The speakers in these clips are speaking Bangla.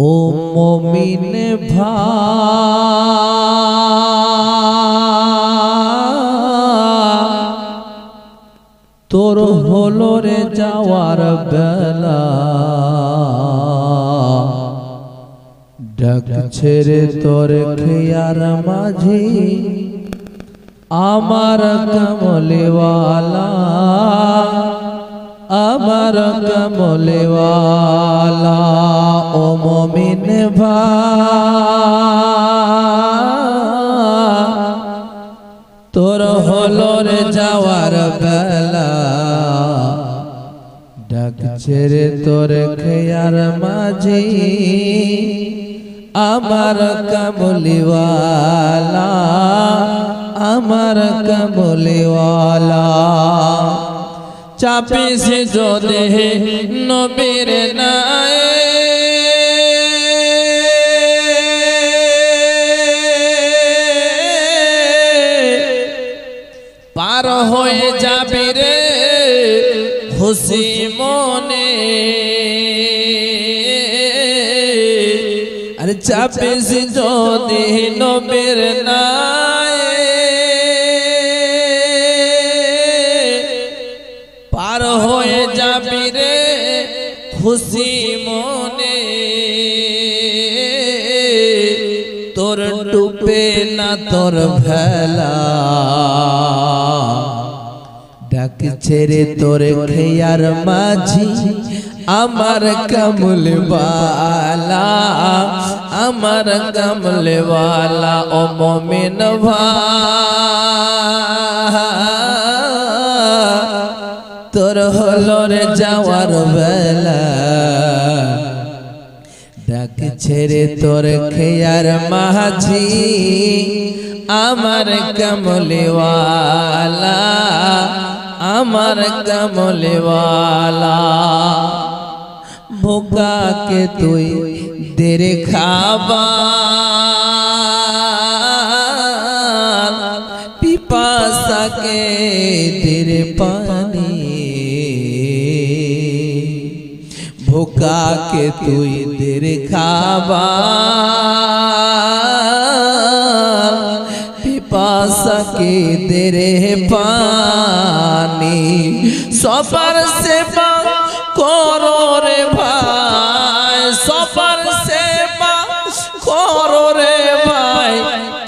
ও মুমিন ভাই তোর হলো রে যাওয়ার বেলা ডাক ছেড়ে তোর খেয়ার মাঝি আমার কমলেওয়ালা আমার কমলেওয়ালা ও মুমিন ভাই তোর হলো রে যাওয়ার বেলা ডাক ছেড়ে তোর খেয়ার মাঝি আমার কমলেওয়ালা আমার কমলেওয়ালা চাপে সে যদি নবীর নাই পার হয়ে যাবে রে খুশি মনে আরে চাপে সে যদি নবীর নাই পার হয়ে যাবি রে খুশি মনে তোর ডুবে না তোর ভেলা ডাক ছেড়ে তোর খেয়ার মাঝি আমার কমলেওয়ালা আমার কমলেওয়ালা ও মুমিন ভাই তোর হলো রে যাওয়ার বেলা ডাক ছেড়ে তোর খেয়ার মাঝি আমার কমলেওয়ালা আমার কমলেওয়ালা ভোকাকে তুই দেরে খাবা পিপাসাকে তেরে পানি ভোকাকে তুই তেরে খাবা পিপাসাকে তেরে পানি সবার সেবা করো রে ভাই সবার সেবা করো রে ভাই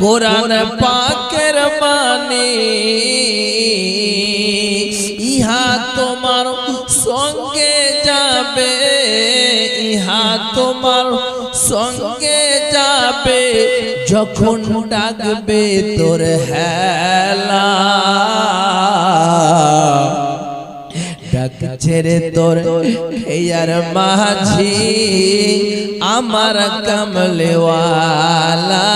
কোরআন পাকের বাণী ইহা তোমার সঙ্গে যাবে ইহা তোমার সঙ্গে যাবে যখন ডাকবে তোর হেলা ডাক ছেড়ে তোর খেয়ার মাঝি আমার কমলেওয়ালা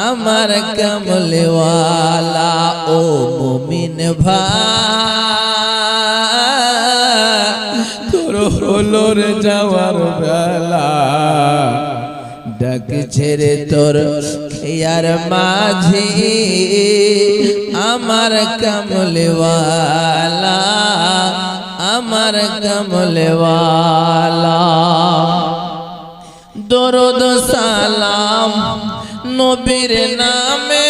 আমার কমলেওয়ালা ও মুমিন ভাই তোর হলো রে যাওয়ার বেলা ডাক ছেড়ে তোর খেয়ার মাঝি আমার কমলেওয়ালা আমার কমলেওয়ালা দরুদ সালাম নবীর নামে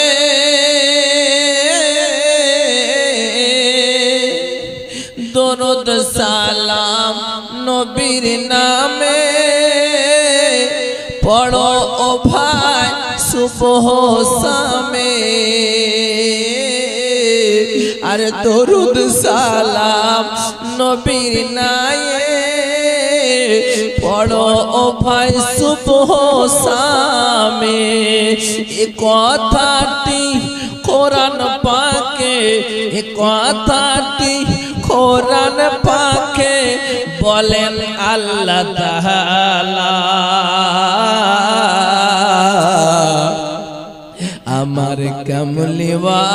দরুদ সালাম নবীর নামে পড়ো ও ভাই সুবহ শামে আরে দরুদ সালাম নবীর নামে পড়ো ও ভাই সুবহ শামে এ কথাটি কোরআন পাকে এ কথাটি কোরআন পাকে বলেন আল্লাহ তাআলা আমার কমলেওয়ালা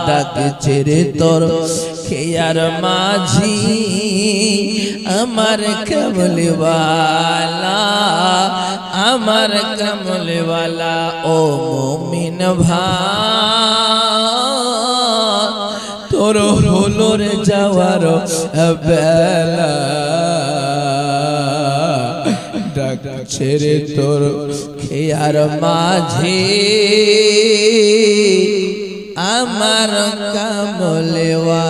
ডাক ছেড়ে তোর খেয়ার মাঝি আমার কমলেওয়ালা আমার কমলেওয়ালা ও মুমিন ভাই তোর হলো রে যাওয়ার বেলা ছেড়ে তোর খেয়ার মাঝে আমার কামলেওয়া